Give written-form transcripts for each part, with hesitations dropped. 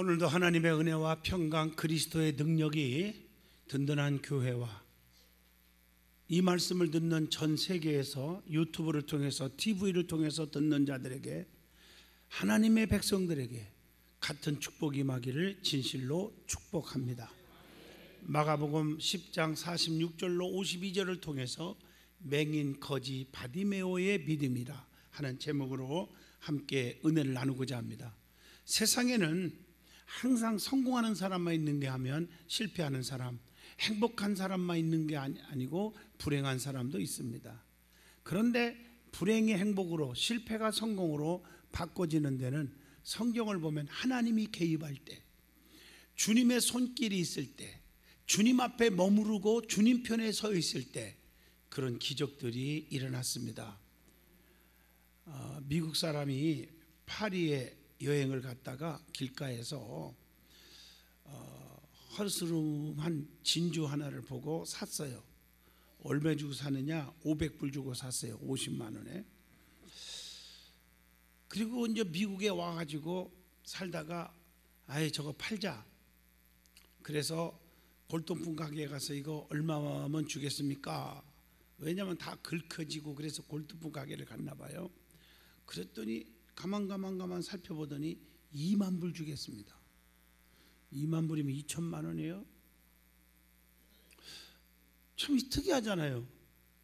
오늘도 하나님의 은혜와 평강 그리스도의 능력이 든든한 교회와 이 말씀을 듣는 전 세계에서 유튜브를 통해서 TV를 통해서 듣는 자들에게 하나님의 백성들에게 같은 축복이 임하기를 진실로 축복합니다. 마가복음 10장 46절로 52절을 통해서 맹인 거지 바디메오의 믿음이라 하는 제목으로 함께 은혜를 나누고자 합니다. 세상에는 항상 성공하는 사람만 있는 게 하면 실패하는 사람, 행복한 사람만 있는 게 아니고 불행한 사람도 있습니다. 그런데 불행이 행복으로, 실패가 성공으로 바꿔지는 데는 성경을 보면 하나님이 개입할 때, 주님의 손길이 있을 때, 주님 앞에 머무르고 주님 편에 서 있을 때 그런 기적들이 일어났습니다. 미국 사람이 파리에 여행을 갔다가 길가에서 허스름한 진주 하나를 보고 샀어요. 얼마 주고 사느냐? 500불 주고 샀어요. 50만 원에. 그리고 이제 미국에 와가지고 살다가 아예 저거 팔자. 그래서 골동품 가게에 가서 이거 얼마면 주겠습니까? 왜냐하면 다 긁혀지고 그래서 골동품 가게를 갔나 봐요. 그랬더니 가만 살펴보더니 2만 불 주겠습니다. 2만 불이면 2천만 원이에요. 참 특이하잖아요.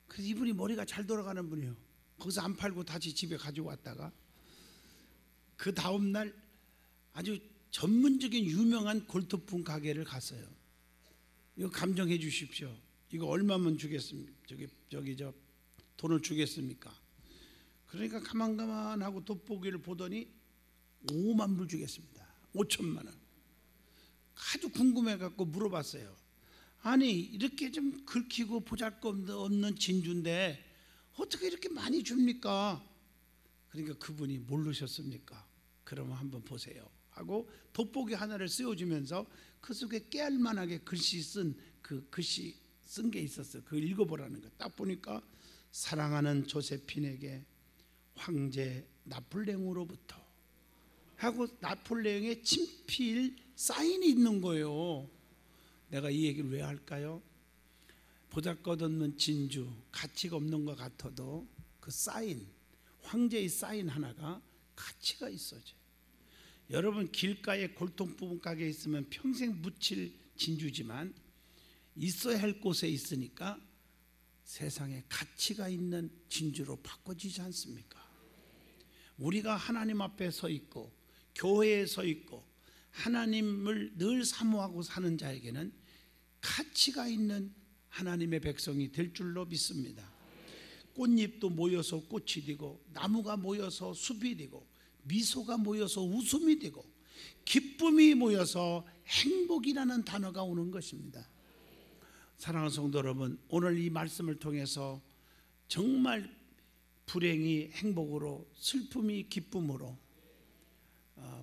그래서 이분이 머리가 잘 돌아가는 분이에요. 거기서 안 팔고 다시 집에 가지고 왔다가 그 다음날 아주 전문적인 유명한 골동품 가게를 갔어요. 이거 감정해 주십시오. 이거 얼마면 주겠습니까? 저 돈을 주겠습니까? 그러니까 가만하고 돋보기를 보더니 5만 불 주겠습니다. 5천만 원. 아주 궁금해갖고 물어봤어요. 아니 이렇게 좀 긁히고 보잘것없는 진주인데 어떻게 이렇게 많이 줍니까? 그러니까 그분이 모르셨습니까? 그러면 한번 보세요 하고 돋보기 하나를 씌워주면서 그 속에 깨알만하게 글씨 쓴 게 있었어요. 그걸 읽어보라는 거. 딱 보니까 사랑하는 조세핀에게 황제 나폴레옹으로부터 하고 나폴레옹의 친필 사인이 있는 거예요. 내가 이 얘기를 왜 할까요? 보잘것없는 진주, 가치가 없는 것 같아도 그 사인, 황제의 사인 하나가 가치가 있어져요. 여러분 길가에 골동품 가게에 있으면 평생 묻힐 진주지만 있어야 할 곳에 있으니까 세상에 가치가 있는 진주로 바꿔지지 않습니까? 우리가 하나님 앞에 서 있고 교회에 서 있고 하나님을 늘 사모하고 사는 자에게는 가치가 있는 하나님의 백성이 될 줄로 믿습니다. 꽃잎도 모여서 꽃이 되고 나무가 모여서 숲이 되고 미소가 모여서 웃음이 되고 기쁨이 모여서 행복이라는 단어가 오는 것입니다. 사랑하는 성도 여러분, 오늘 이 말씀을 통해서 정말 불행이 행복으로, 슬픔이 기쁨으로,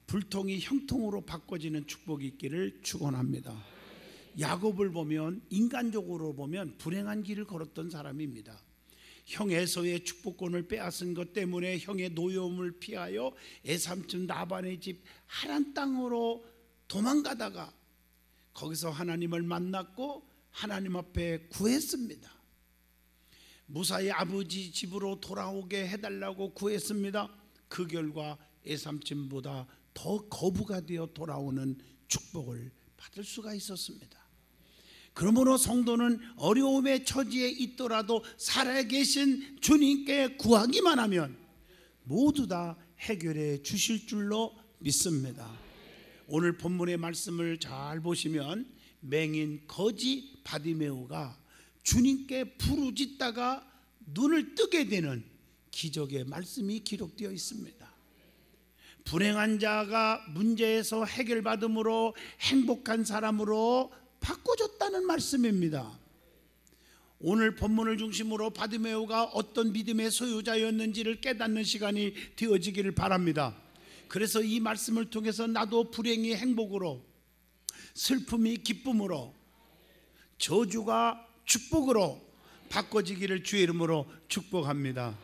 불통이 형통으로 바꿔지는 축복이 있기를 축원합니다. 야곱을 보면 인간적으로 보면 불행한 길을 걸었던 사람입니다. 형 에서의 축복권을 빼앗은 것 때문에 형의 노여움을 피하여 애삼촌 라반의 집 하란 땅으로 도망가다가 거기서 하나님을 만났고 하나님 앞에 구했습니다. 무사히 아버지 집으로 돌아오게 해달라고 구했습니다. 그 결과 애삼촌보다 더 거부가 되어 돌아오는 축복을 받을 수가 있었습니다. 그러므로 성도는 어려움의 처지에 있더라도 살아계신 주님께 구하기만 하면 모두 다 해결해 주실 줄로 믿습니다. 오늘 본문의 말씀을 잘 보시면 맹인 거지 바디메오가 주님께 부르짖다가 눈을 뜨게 되는 기적의 말씀이 기록되어 있습니다. 불행한 자가 문제에서 해결받음으로 행복한 사람으로 바꿔줬다는 말씀입니다. 오늘 본문을 중심으로 바디메오가 어떤 믿음의 소유자였는지를 깨닫는 시간이 되어지기를 바랍니다. 그래서 이 말씀을 통해서 나도 불행이 행복으로, 슬픔이 기쁨으로, 저주가 축복으로 바꿔지기를 주의 이름으로 축복합니다.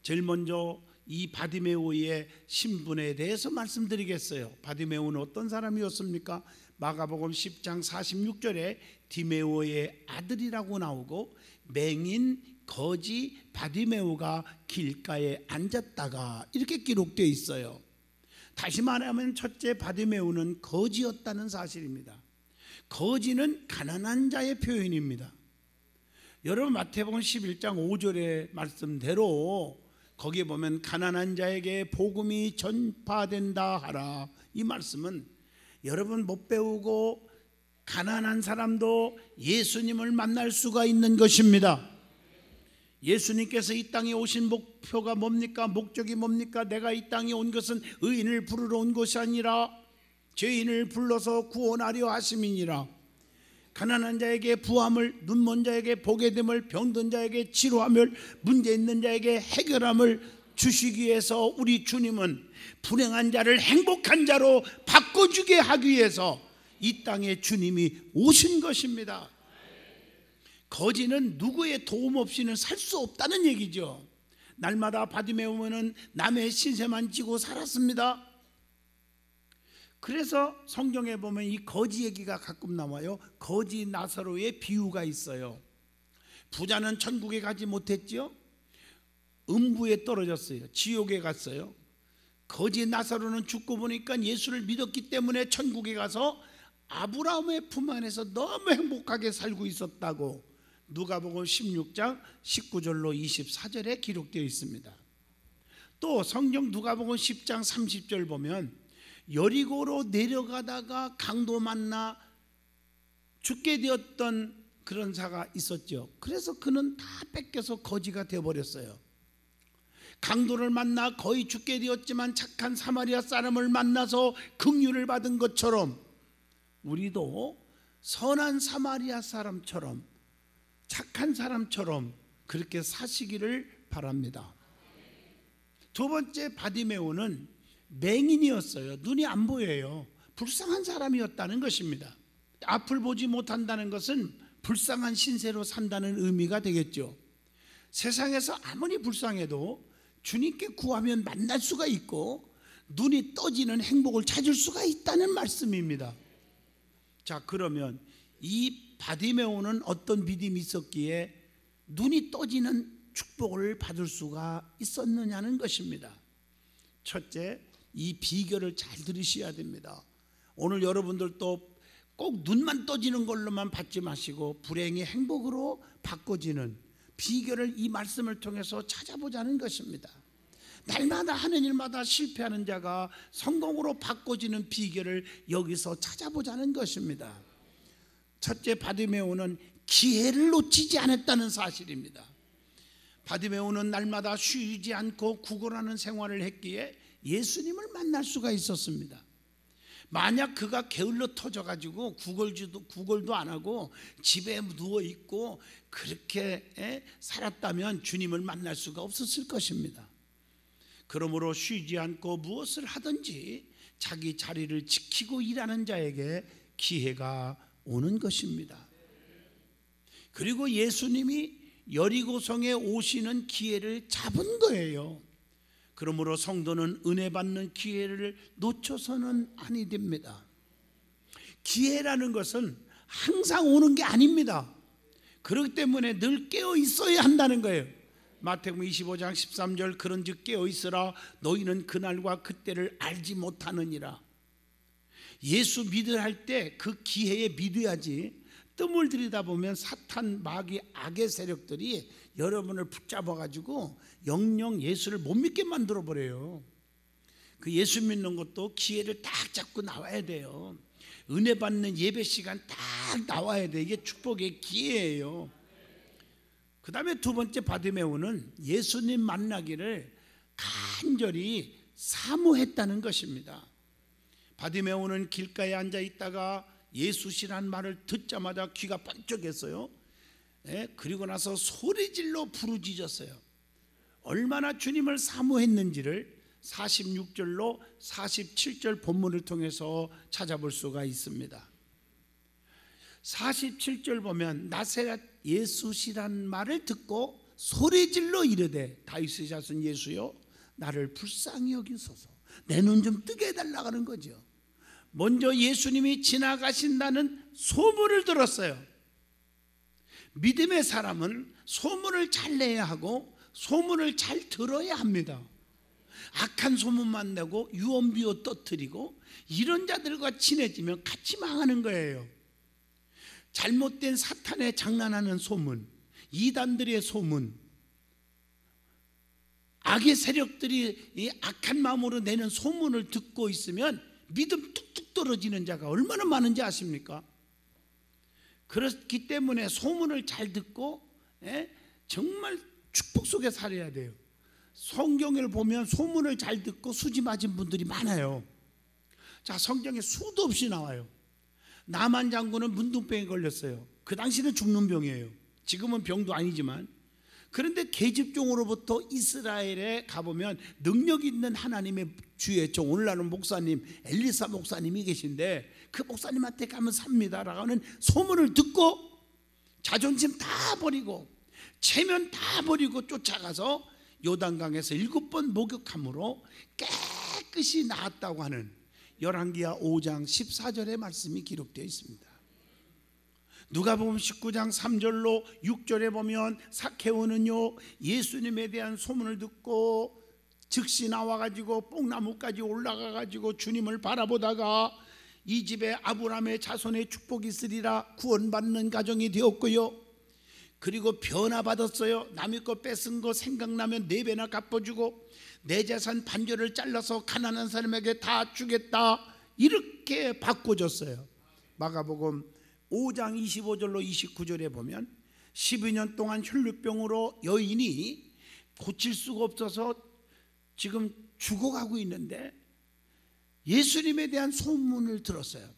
제일 먼저 이 바디메오의 신분에 대해서 말씀드리겠어요. 바디메오는 어떤 사람이었습니까? 마가복음 10장 46절에 디메오의 아들이라고 나오고, 맹인 거지 바디메오가 길가에 앉았다가 이렇게 기록되어 있어요. 다시 말하면 첫째, 바디메오는 거지였다는 사실입니다. 거지는 가난한 자의 표현입니다. 여러분, 마태복음 11장 5절의 말씀대로 거기에 보면 가난한 자에게 복음이 전파된다 하라, 이 말씀은 여러분 못 배우고 가난한 사람도 예수님을 만날 수가 있는 것입니다. 예수님께서 이 땅에 오신 목표가 뭡니까? 목적이 뭡니까? 내가 이 땅에 온 것은 의인을 부르러 온 것이 아니라 죄인을 불러서 구원하려 하심이니라. 가난한 자에게 부함을, 눈먼 자에게 보게 됨을, 병든 자에게 치료함을, 문제 있는 자에게 해결함을 주시기 위해서 우리 주님은 불행한 자를 행복한 자로 바꿔주게 하기 위해서 이 땅에 주님이 오신 것입니다. 거지는 누구의 도움 없이는 살 수 없다는 얘기죠. 날마다 바디메오는 남의 신세만 지고 살았습니다. 그래서 성경에 보면 이 거지 얘기가 가끔 나와요. 거지 나사로의 비유가 있어요. 부자는 천국에 가지 못했죠. 음부에 떨어졌어요. 지옥에 갔어요. 거지 나사로는 죽고 보니까 예수를 믿었기 때문에 천국에 가서 아브라함의 품 안에서 너무 행복하게 살고 있었다고 누가복음 16장 19절로 24절에 기록되어 있습니다. 또 성경 누가복음 10장 30절 보면 여리고로 내려가다가 강도 만나 죽게 되었던 그런 자가 있었죠. 그래서 그는 다 뺏겨서 거지가 되어버렸어요. 강도를 만나 거의 죽게 되었지만 착한 사마리아 사람을 만나서 긍휼을 받은 것처럼 우리도 선한 사마리아 사람처럼 착한 사람처럼 그렇게 사시기를 바랍니다. 두 번째, 바디메오는 맹인이었어요. 눈이 안 보여요. 불쌍한 사람이었다는 것입니다. 앞을 보지 못한다는 것은 불쌍한 신세로 산다는 의미가 되겠죠. 세상에서 아무리 불쌍해도 주님께 구하면 만날 수가 있고 눈이 떠지는 행복을 찾을 수가 있다는 말씀입니다. 자, 그러면 이 바디메오는 어떤 믿음이 있었기에 눈이 떠지는 축복을 받을 수가 있었느냐는 것입니다. 첫째, 이 비결을 잘 들으셔야 됩니다. 오늘 여러분들도 꼭 눈만 떠지는 걸로만 받지 마시고 불행이 행복으로 바꿔지는 비결을 이 말씀을 통해서 찾아보자는 것입니다. 날마다 하는 일마다 실패하는 자가 성공으로 바꿔지는 비결을 여기서 찾아보자는 것입니다. 첫째, 바디메오는 기회를 놓치지 않았다는 사실입니다. 바디메오는 날마다 쉬지 않고 구걸하는 생활을 했기에 예수님을 만날 수가 있었습니다. 만약 그가 게을러 터져가지고 구걸도 안 하고 집에 누워있고 그렇게 살았다면 주님을 만날 수가 없었을 것입니다. 그러므로 쉬지 않고 무엇을 하든지 자기 자리를 지키고 일하는 자에게 기회가 오는 것입니다. 그리고 예수님이 여리고성에 오시는 기회를 잡은 거예요. 그러므로 성도는 은혜 받는 기회를 놓쳐서는 아니 됩니다. 기회라는 것은 항상 오는 게 아닙니다. 그렇기 때문에 늘 깨어 있어야 한다는 거예요. 마태복음 25장 13절, 그런즉 깨어 있으라, 너희는 그날과 그때를 알지 못하느니라. 예수 믿으라 할 때 그 기회에 믿어야지. 뜸을 들이다 보면 사탄, 마귀, 악의 세력들이 여러분을 붙잡아 가지고 영영 예수를 못 믿게 만들어 버려요. 그 예수 믿는 것도 기회를 딱 잡고 나와야 돼요. 은혜 받는 예배 시간 딱 나와야 돼. 이게 축복의 기회예요. 그 다음에 두 번째, 바디메오는 예수님 만나기를 간절히 사모했다는 것입니다. 바디메오는 길가에 앉아 있다가 예수시란 말을 듣자마자 귀가 번쩍했어요. 그리고 나서 소리질러 부르짖었어요. 얼마나 주님을 사모했는지를 46절로 47절 본문을 통해서 찾아볼 수가 있습니다. 47절 보면 나사렛 예수시란 말을 듣고 소리질러 이르되, 다윗의 자손 예수여 나를 불쌍히 여기소서. 내 눈 좀 뜨게 해달라고 하는 거죠. 먼저 예수님이 지나가신다는 소문을 들었어요. 믿음의 사람은 소문을 잘 내야 하고 소문을 잘 들어야 합니다. 악한 소문만 내고 유언비어 떠뜨리고 이런 자들과 친해지면 같이 망하는 거예요. 잘못된 사탄의 장난하는 소문, 이단들의 소문, 악의 세력들이 이 악한 마음으로 내는 소문을 듣고 있으면 믿음 뚝뚝 떨어지는 자가 얼마나 많은지 아십니까? 그렇기 때문에 소문을 잘 듣고 정말 축복 속에 살아야 돼요. 성경을 보면 소문을 잘 듣고 수지 맞은 분들이 많아요. 자, 성경에 수도 없이 나와요. 나만 장군은 문둥병에 걸렸어요. 그 당시는 죽는 병이에요. 지금은 병도 아니지만. 그런데 계집종으로부터 이스라엘에 가보면 능력 있는 하나님의 주의 종, 오늘날은 목사님 엘리사 목사님이 계신데 그 목사님한테 가면 삽니다라고 하는 소문을 듣고 자존심 다 버리고 체면 다 버리고 쫓아가서 요단강에서 7번 목욕함으로 깨끗이 나았다고 하는 열왕기하 5장 14절의 말씀이 기록되어 있습니다. 누가복음 19장 3절로 6절에 보면 삭개오는요 예수님에 대한 소문을 듣고 즉시 나와가지고 뽕나무까지 올라가가지고 주님을 바라보다가 이 집에 아브라함의 자손의 축복이 있으리라 구원받는 가정이 되었고요. 그리고 변화받았어요. 남의 거 뺏은 거 생각나면 4배나 갚아주고 내 재산 반절을 잘라서 가난한 사람에게 다 주겠다, 이렇게 바꿔줬어요. 마가복음 5장 25절로 29절에 보면 12년 동안 혈루병으로 여인이 고칠 수가 없어서 지금 죽어가고 있는데 예수님에 대한 소문을 들었어요.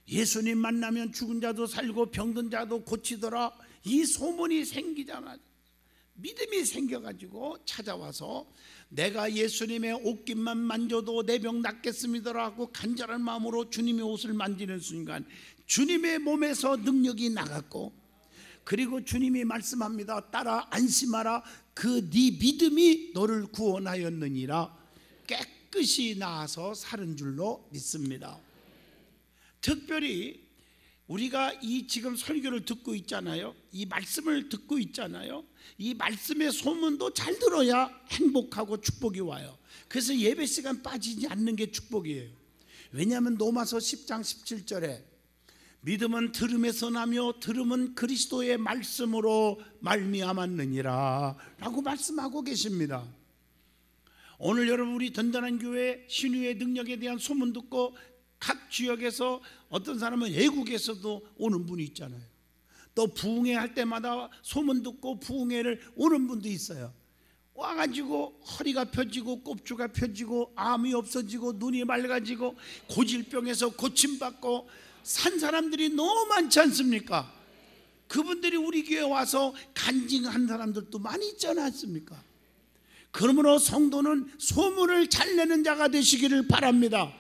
예수님 만나면 죽은 자도 살고 병든 자도 고치더라. 이 소문이 생기자마자 믿음이 생겨가지고 찾아와서 내가 예수님의 옷깃만 만져도 내 병 낫겠습니다라고 간절한 마음으로 주님의 옷을 만지는 순간 주님의 몸에서 능력이 나갔고, 그리고 주님이 말씀합니다. 따라 안심하라. 그 네 믿음이 너를 구원하였느니라. 깨끗이 나아서 사는 줄로 믿습니다. 특별히 우리가 이 지금 설교를 듣고 있잖아요. 이 말씀을 듣고 있잖아요. 이 말씀의 소문도 잘 들어야 행복하고 축복이 와요. 그래서 예배 시간 빠지지 않는 게 축복이에요. 왜냐하면 로마서 10장 17절에 믿음은 들음에서 나며 들음은 그리스도의 말씀으로 말미암았느니라 라고 말씀하고 계십니다. 오늘 여러분 우리 든든한 교회 신유의 능력에 대한 소문 듣고 각 지역에서 어떤 사람은 외국에서도 오는 분이 있잖아요. 또 부흥회 할 때마다 소문 듣고 부흥회를 오는 분도 있어요. 와가지고 허리가 펴지고 꼽주가 펴지고 암이 없어지고 눈이 맑아지고 고질병에서 고침받고 산 사람들이 너무 많지 않습니까? 그분들이 우리 교회에 와서 간증한 사람들도 많이 있지 않습니까? 그러므로 성도는 소문을 잘 내는 자가 되시기를 바랍니다.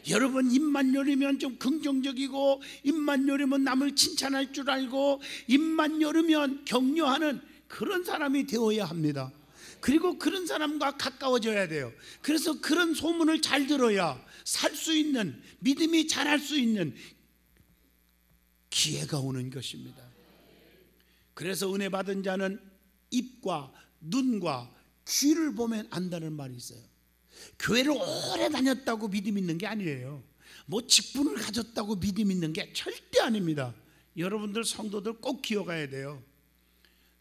여러분 입만 열으면 좀 긍정적이고 입만 열으면 남을 칭찬할 줄 알고 입만 열으면 격려하는 그런 사람이 되어야 합니다. 그리고 그런 사람과 가까워져야 돼요. 그래서 그런 소문을 잘 들어야 살 수 있는, 믿음이 자랄 수 있는 기회가 오는 것입니다. 그래서 은혜 받은 자는 입과 눈과 귀를 보면 안다는 말이 있어요. 교회를 오래 다녔다고 믿음 있는 게 아니에요. 뭐 직분을 가졌다고 믿음 있는 게 절대 아닙니다. 여러분들 성도들 꼭 기억해야 돼요.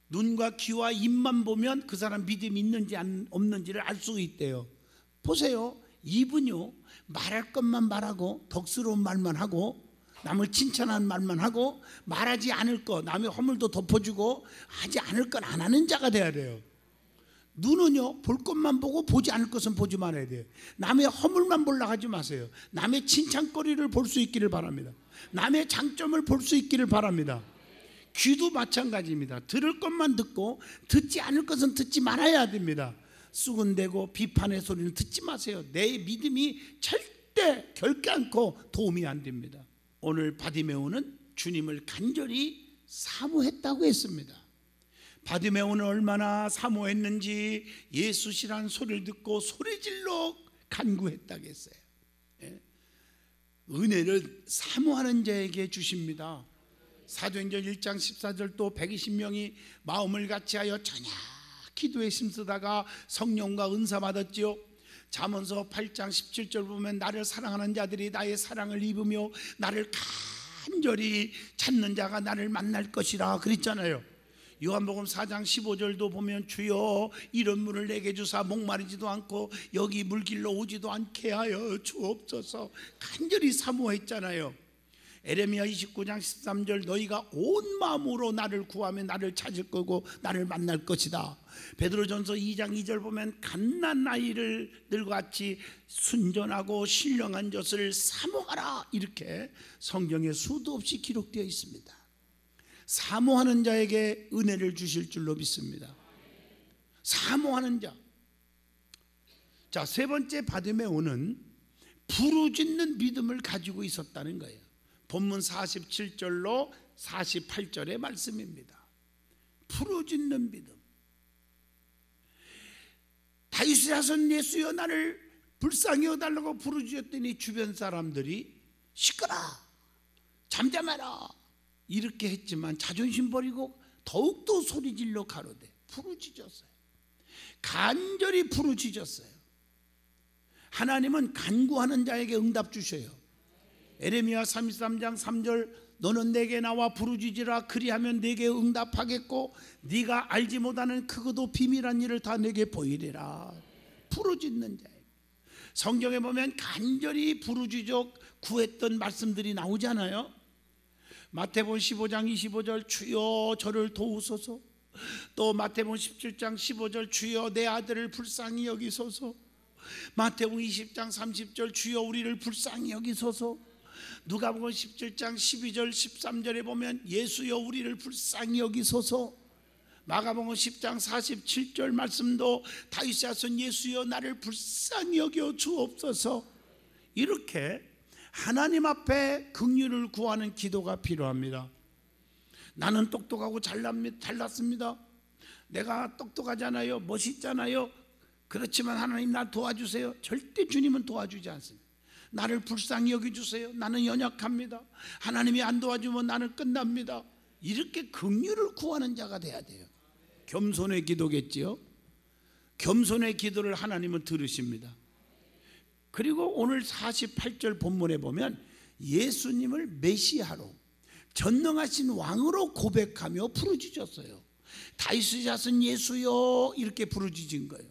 눈과 귀와 입만 보면 그 사람 믿음이 있는지 없는지를 알 수 있대요. 보세요. 입은요 말할 것만 말하고 덕스러운 말만 하고 남을 칭찬하는 말만 하고 말하지 않을 것, 남의 허물도 덮어주고 하지 않을 건 안 하는 자가 돼야 돼요. 눈은요 볼 것만 보고 보지 않을 것은 보지 말아야 돼요. 남의 허물만 보려고 하지 마세요. 남의 칭찬거리를 볼 수 있기를 바랍니다. 남의 장점을 볼 수 있기를 바랍니다. 귀도 마찬가지입니다. 들을 것만 듣고 듣지 않을 것은 듣지 말아야 됩니다. 수군대고 비판의 소리는 듣지 마세요. 내 믿음이 절대 결단코 도움이 안 됩니다. 오늘 바디메오는 주님을 간절히 사모했다고 했습니다. 바디메오는 얼마나 사모했는지 예수시란 소리를 듣고 소리질러 간구했다겠어요. 은혜를 사모하는 자에게 주십니다. 사도행전 1장 14절 또 120명이 마음을 같이하여 저녁 기도에 힘쓰다가 성령과 은사 받았지요. 잠언서 8장 17절 보면 나를 사랑하는 자들이 나의 사랑을 입으며 나를 간절히 찾는 자가 나를 만날 것이라 그랬잖아요. 요한복음 4장 15절도 보면 주여 이런 물을 내게 주사 목마르지도 않고 여기 물길로 오지도 않게 하여 주옵소서 간절히 사모했잖아요. 에레미야 29장 13절 너희가 온 마음으로 나를 구하면 나를 찾을 거고 나를 만날 것이다. 베드로전서 2장 2절 보면 갓난 아이들과 같이 순전하고 신령한 젖을 사모하라 이렇게 성경에 수도 없이 기록되어 있습니다. 사모하는 자에게 은혜를 주실 줄로 믿습니다. 사모하는 자. 자, 세 번째 바디메오는 부르짖는 믿음을 가지고 있었다는 거예요. 본문 47절로 48절의 말씀입니다. 부르짖는 믿음. 다윗의 자손 예수여 나를 불쌍히 여달라고 부르짖었더니 주변 사람들이 시끄라 잠잠해라 이렇게 했지만 자존심 버리고 더욱더 소리질러 가로되 부르짖었어요. 간절히 부르짖었어요. 하나님은 간구하는 자에게 응답 주셔요. 에레미야 33장 3절 너는 내게 나와 부르짖으라 그리하면 내게 응답하겠고 네가 알지 못하는 크고도 비밀한 일을 다 내게 보이리라. 부르짖는 자에게. 성경에 보면 간절히 부르짖어 구했던 말씀들이 나오잖아요. 마태복음 15장 25절 주여 저를 도우소서. 또 마태복음 17장 15절 주여 내 아들을 불쌍히 여기소서. 마태복음 20장 30절 주여 우리를 불쌍히 여기소서. 누가복음 17장 12절 13절에 보면 예수여 우리를 불쌍히 여기소서. 마가복음 10장 47절 말씀도 다윗의 자손 예수여 나를 불쌍히 여겨 주옵소서. 이렇게 하나님 앞에 긍휼을 구하는 기도가 필요합니다. 나는 똑똑하고 잘났습니다. 내가 똑똑하잖아요. 멋있잖아요. 그렇지만 하나님 나 도와주세요. 절대 주님은 도와주지 않습니다. 나를 불쌍히 여겨주세요. 나는 연약합니다. 하나님이 안 도와주면 나는 끝납니다. 이렇게 긍휼을 구하는 자가 돼야 돼요. 겸손의 기도겠지요. 겸손의 기도를 하나님은 들으십니다. 그리고 오늘 48절 본문에 보면 예수님을 메시아로 전능하신 왕으로 고백하며 부르짖었어요. 다윗의 자손 예수여 이렇게 부르짖은 거예요.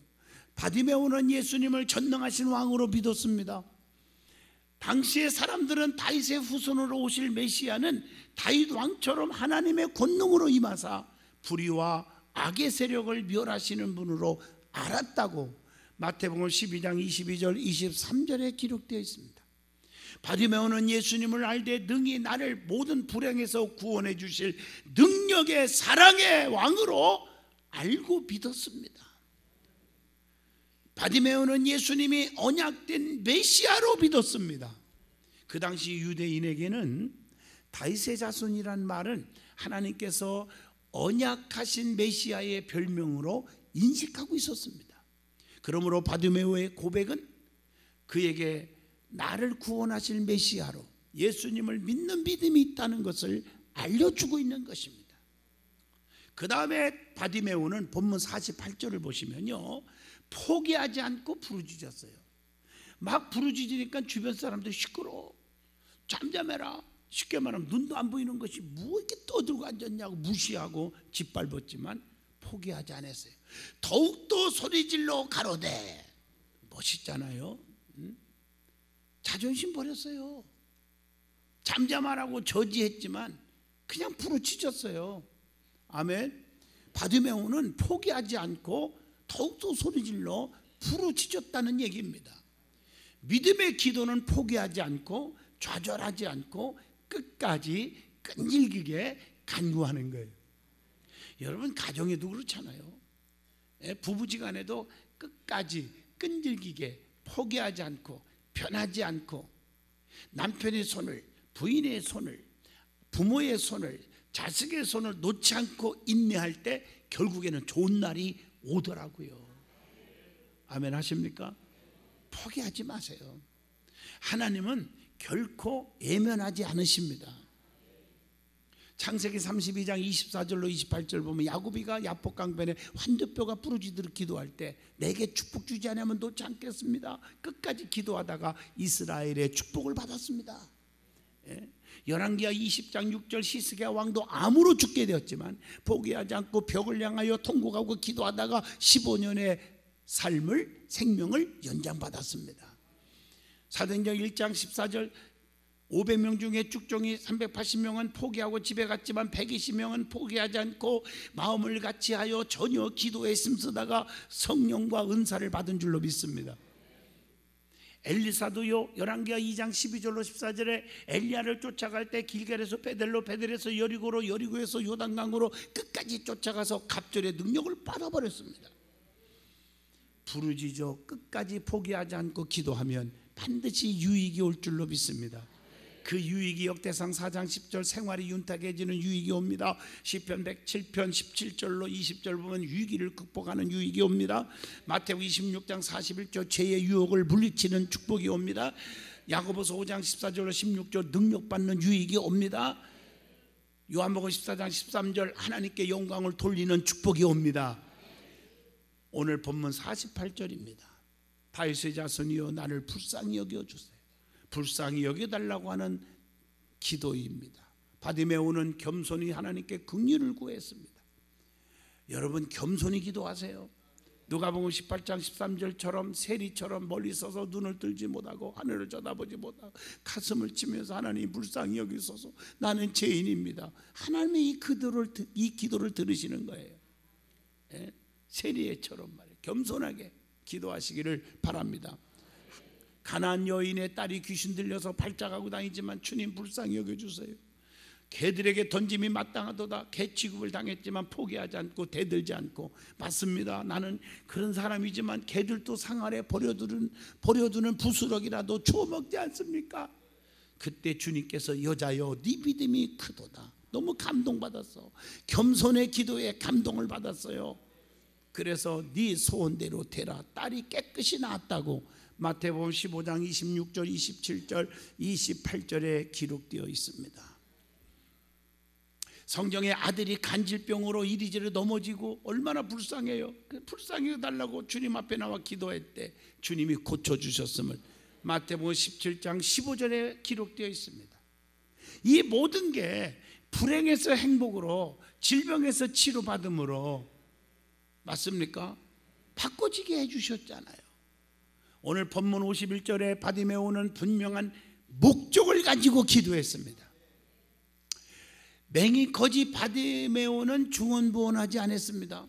바디메오는 예수님을 전능하신 왕으로 믿었습니다. 당시의 사람들은 다윗의 후손으로 오실 메시아는 다윗 왕처럼 하나님의 권능으로 임하사 불의와 악의 세력을 멸하시는 분으로 알았다고 마태복음 12장 22절 23절에 기록되어 있습니다. 바디메오는 예수님을 알되 능히 나를 모든 불행에서 구원해 주실 능력의 사랑의 왕으로 알고 믿었습니다. 바디메오는 예수님이 언약된 메시아로 믿었습니다. 그 당시 유대인에게는 다윗의 자손이란 말은 하나님께서 언약하신 메시아의 별명으로 인식하고 있었습니다. 그러므로 바디메오의 고백은 그에게 나를 구원하실 메시아로 예수님을 믿는 믿음이 있다는 것을 알려주고 있는 것입니다. 그 다음에 바디메오는 본문 48절을 보시면요 포기하지 않고 부르짖었어요. 막 부르짖으니까 주변 사람들이 시끄러워 잠잠해라. 쉽게 말하면 눈도 안 보이는 것이 뭐 이렇게 떠들고 앉았냐고 무시하고 짓밟았지만 포기하지 않았어요. 더욱더 소리질러 가로되 멋있잖아요. 자존심 버렸어요. 잠잠하라고 저지했지만 그냥 부르짖었어요. 아멘. 바디메오는 포기하지 않고 더욱더 소리질러 부르짖었다는 얘기입니다. 믿음의 기도는 포기하지 않고 좌절하지 않고 끝까지 끈질기게 간구하는 거예요. 여러분 가정에도 그렇잖아요. 부부지간에도 끝까지 끈질기게 포기하지 않고 변하지 않고 남편의 손을 부인의 손을 부모의 손을 자식의 손을 놓지 않고 인내할 때 결국에는 좋은 날이 오더라고요. 아멘 하십니까? 포기하지 마세요. 하나님은 결코 예면하지 않으십니다. 창세기 32장 24절로 28절 보면 야곱이가 야복 강변에 환두뼈가 부러지도록 기도할 때 내게 축복 주지 않으면 놓지 않겠습니다. 끝까지 기도하다가 이스라엘의 축복을 받았습니다. 열왕기하 20장 6절 히스기야 왕도 암으로 죽게 되었지만 포기하지 않고 벽을 향하여 통곡하고 기도하다가 15년의 생명을 연장받았습니다. 사도행전 1장 14절 500명 중에 쭉종이 380명은 포기하고 집에 갔지만 120명은 포기하지 않고 마음을 같이하여 전혀 기도에 힘쓰다가 성령과 은사를 받은 줄로 믿습니다. 엘리사도요, 열왕기하 2장 12절로 14절에 엘리야를 쫓아갈 때 길갈에서 베델로, 베델에서 여리고로, 여리고에서 요단강으로 끝까지 쫓아가서 갑절의 능력을 받아버렸습니다. 부르짖어 끝까지 포기하지 않고 기도하면 반드시 유익이 올 줄로 믿습니다. 그 유익이 역대상 4장 10절 생활이 윤택해지는 유익이 옵니다. 시편 107편 17절로 20절 보면 위기를 극복하는 유익이 옵니다. 마태복음 26장 41절 죄의 유혹을 물리치는 축복이 옵니다. 야고보서 5장 14절로 16절 능력받는 유익이 옵니다. 요한복음 14장 13절 하나님께 영광을 돌리는 축복이 옵니다. 오늘 본문 48절입니다. 다윗의 자손이여 나를 불쌍히 여겨주세요. 불쌍히 여겨달라고 하는 기도입니다. 바디메오는 겸손히 하나님께 긍휼을 구했습니다. 여러분 겸손히 기도하세요. 누가복음 18장 13절처럼 세리처럼 멀리 서서 눈을 들지 못하고 하늘을 쳐다보지 못하고 가슴을 치면서 하나님 불쌍히 여기소서 나는 죄인입니다. 하나님이 이 기도를 들으시는 거예요. 세리처럼 말이에요. 겸손하게 기도하시기를 바랍니다. 가나안 여인의 딸이 귀신 들려서 발작하고 다니지만 주님 불쌍히 여겨주세요. 개들에게 던짐이 마땅하도다. 개 취급을 당했지만 포기하지 않고 대들지 않고 맞습니다. 나는 그런 사람이지만 개들도 상 아래 버려두는 부스러기라도 주워 먹지 않습니까? 그때 주님께서 여자여 네 믿음이 크도다. 너무 감동받았어. 겸손의 기도에 감동을 받았어요. 그래서 네 소원대로 되라. 딸이 깨끗이 나았다고 마태복음 15장 26절 27절 28절에 기록되어 있습니다. 성경에 아들이 간질병으로 이리저리 넘어지고 얼마나 불쌍해요. 불쌍히 해달라고 주님 앞에 나와 기도할 때 주님이 고쳐주셨음을 마태복음 17장 15절에 기록되어 있습니다. 이 모든 게 불행에서 행복으로 질병에서 치료받음으로 맞습니까? 바꿔지게 해주셨잖아요. 오늘 본문 51절에 바디메오는 분명한 목적을 가지고 기도했습니다. 맹인 거지 바디메오는 중언부언하지 않았습니다.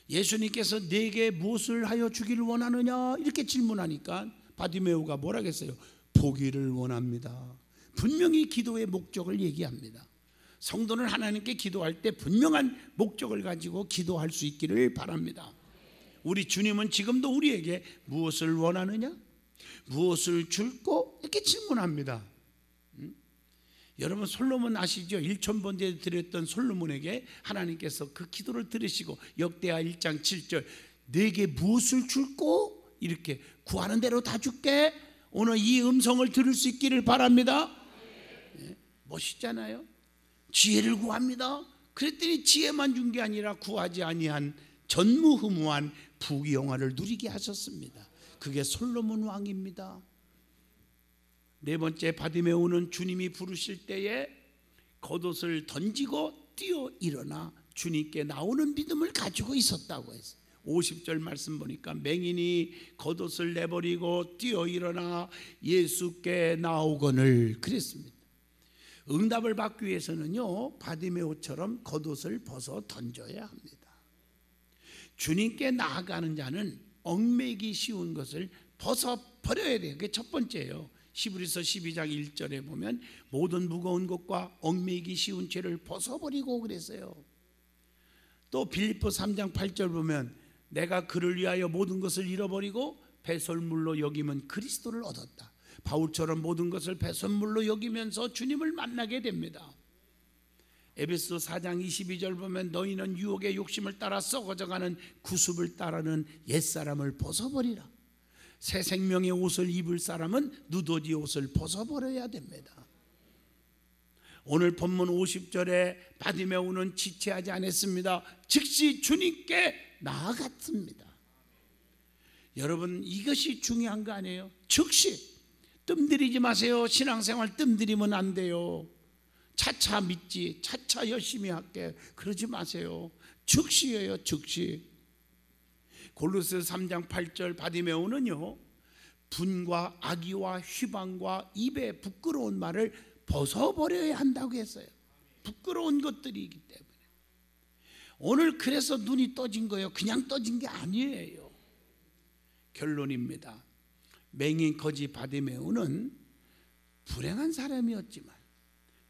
예수님께서 내게 무엇을 하여 주기를 원하느냐 이렇게 질문하니까 바디메오가 뭐라겠어요? 보기를 원합니다. 분명히 기도의 목적을 얘기합니다. 성도는 하나님께 기도할 때 분명한 목적을 가지고 기도할 수 있기를 바랍니다. 우리 주님은 지금도 우리에게 무엇을 원하느냐? 무엇을 줄꼬? 이렇게 질문합니다. 여러분 솔로몬 아시죠? 1,000번째 드렸던 솔로몬에게 하나님께서 그 기도를 들으시고 역대하 1장 7절 내게 무엇을 줄꼬? 이렇게 구하는 대로 다 줄게. 오늘 이 음성을 들을 수 있기를 바랍니다. 멋있잖아요. 지혜를 구합니다. 그랬더니 지혜만 준 게 아니라 구하지 아니한 전무후무한 부귀영화를 누리게 하셨습니다. 그게 솔로몬 왕입니다. 네 번째 바디메오는 주님이 부르실 때에 겉옷을 던지고 뛰어 일어나 주님께 나오는 믿음을 가지고 있었다고 했어요. 50절 말씀 보니까 맹인이 겉옷을 내버리고 뛰어 일어나 예수께 나오거늘 그랬습니다. 응답을 받기 위해서는요 바디메오처럼 겉옷을 벗어 던져야 합니다. 주님께 나아가는 자는 얽매기 쉬운 것을 벗어버려야 돼요. 그게 첫 번째예요. 히브리서 12장 1절에 보면 모든 무거운 것과 얽매기 쉬운 죄를 벗어버리고 그랬어요. 또 빌립보 3장 8절 보면 내가 그를 위하여 모든 것을 잃어버리고 배설물로 여기면 그리스도를 얻었다. 바울처럼 모든 것을 배설물로 여기면서 주님을 만나게 됩니다. 에베소 4장 22절 보면 너희는 유혹의 욕심을 따라 썩어져가는 구습을 따르는 옛사람을 벗어버리라. 새 생명의 옷을 입을 사람은 누더지 옷을 벗어버려야 됩니다. 오늘 본문 50절에 바디메오는 지체하지 않았습니다. 즉시 주님께 나아갔습니다. 여러분, 이것이 중요한 거 아니에요? 즉시. 뜸들이지 마세요. 신앙생활 뜸들이면 안 돼요. 차차 믿지, 차차 열심히 할게, 그러지 마세요. 즉시예요, 즉시. 골로새 3장 8절 바디메오는요, 분과 악의와 휘방과 입에 부끄러운 말을 벗어버려야 한다고 했어요. 부끄러운 것들이기 때문에. 오늘 그래서 눈이 떠진 거예요. 그냥 떠진 게 아니에요. 결론입니다. 맹인 거지 바디메오는 불행한 사람이었지만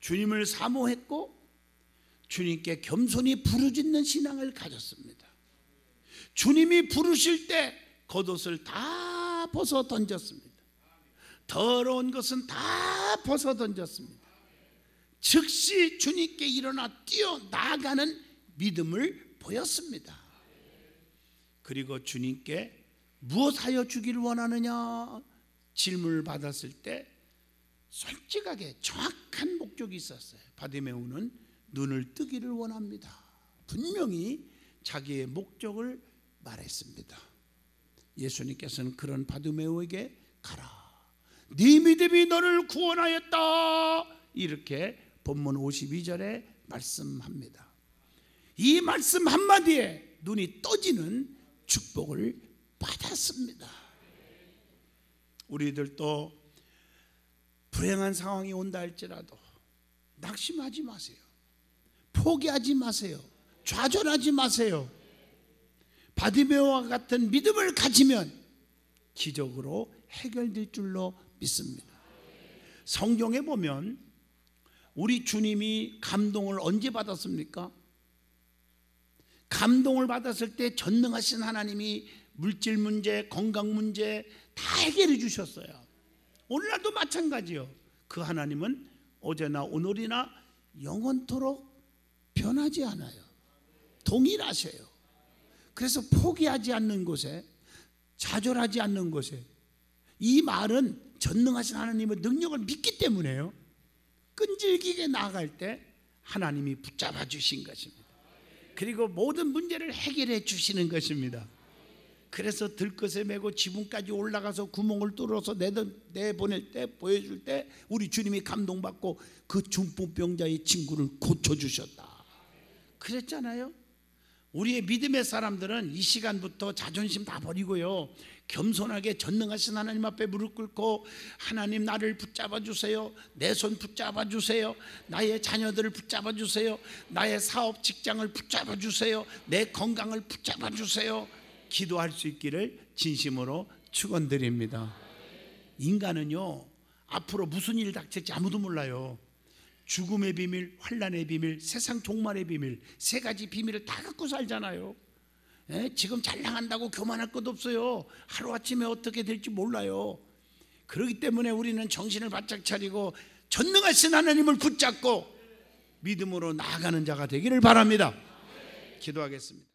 주님을 사모했고 주님께 겸손히 부르짖는 신앙을 가졌습니다. 주님이 부르실 때 겉옷을 다 벗어 던졌습니다. 더러운 것은 다 벗어 던졌습니다. 즉시 주님께 일어나 뛰어 나아가는 믿음을 보였습니다. 그리고 주님께 무엇하여 주기를 원하느냐 질문을 받았을 때 솔직하게 정확한 목적이 있었어요. 바디메오는 눈을 뜨기를 원합니다. 분명히 자기의 목적을 말했습니다. 예수님께서는 그런 바디메오에게 가라, 네 믿음이 너를 구원하였다, 이렇게 본문 52절에 말씀합니다. 이 말씀 한마디에 눈이 떠지는 축복을 받았습니다. 우리들도 불행한 상황이 온다 할지라도 낙심하지 마세요. 포기하지 마세요. 좌절하지 마세요. 바디메오와 같은 믿음을 가지면 기적으로 해결될 줄로 믿습니다. 성경에 보면 우리 주님이 감동을 언제 받았습니까? 감동을 받았을 때 전능하신 하나님이 물질 문제, 건강 문제 다 해결해 주셨어요. 오늘날도 마찬가지요. 그 하나님은 어제나 오늘이나 영원토록 변하지 않아요. 동일하셔요. 그래서 포기하지 않는 곳에, 좌절하지 않는 곳에, 이 말은 전능하신 하나님의 능력을 믿기 때문에요. 끈질기게 나아갈 때 하나님이 붙잡아 주신 것입니다. 그리고 모든 문제를 해결해 주시는 것입니다. 그래서 들것에 메고 지붕까지 올라가서 구멍을 뚫어서 내보낼 때, 보여줄 때 우리 주님이 감동받고 그 중풍병자의 친구를 고쳐주셨다 그랬잖아요. 우리의 믿음의 사람들은 이 시간부터 자존심 다 버리고요, 겸손하게 전능하신 하나님 앞에 무릎 꿇고 하나님 나를 붙잡아 주세요. 내 손 붙잡아 주세요. 나의 자녀들을 붙잡아 주세요. 나의 사업 직장을 붙잡아 주세요. 내 건강을 붙잡아 주세요. 기도할 수 있기를 진심으로 축원드립니다. 인간은요, 앞으로 무슨 일이 닥칠지 아무도 몰라요. 죽음의 비밀, 환난의 비밀, 세상 종말의 비밀, 세 가지 비밀을 다 갖고 살잖아요. 지금 잘 나간다고 교만할 것도 없어요. 하루아침에 어떻게 될지 몰라요. 그렇기 때문에 우리는 정신을 바짝 차리고 전능하신 하나님을 붙잡고 믿음으로 나아가는 자가 되기를 바랍니다. 기도하겠습니다.